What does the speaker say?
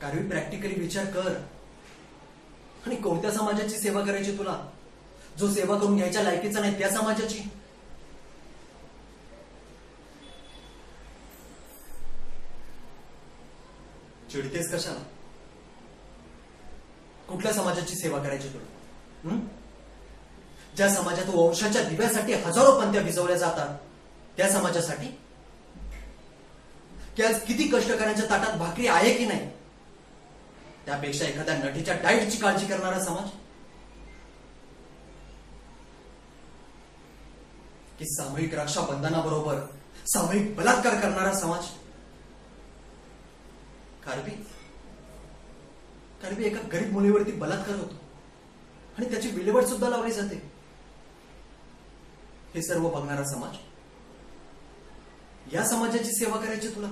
कारवी practically विचार कर. आणि कोणत्या समाजाची सेवा करायची तुला? जो सेवा करून घ्यायच्या लायकीचा नाही त्या समाजाची. चिडतेस कशाला? कुठल्या समाजाची सेवा करायची तुला? ज्या समाजात वंशाच्या दिव्यासाठी हजारो पंथ्या भिजवल्या जातात त्या समाजासाठी? की आज किती कष्टकऱ्यांच्या ताटात भाकरी आहे की नाही त्यापेक्षा एखाद्या नटीच्या डाएटची काळजी करणारा समाज? की सामूहिक रक्षाबंधनाबरोबर सामूहिक बलात्कार करणारा समाज? कारवी एका गरीब मुलीवरती बलात्कार होतो आणि त्याची विल्हेवाट सुद्धा लावली जाते. हे सर्व बघणारा समाज? या समाजाची सेवा करायची तुला?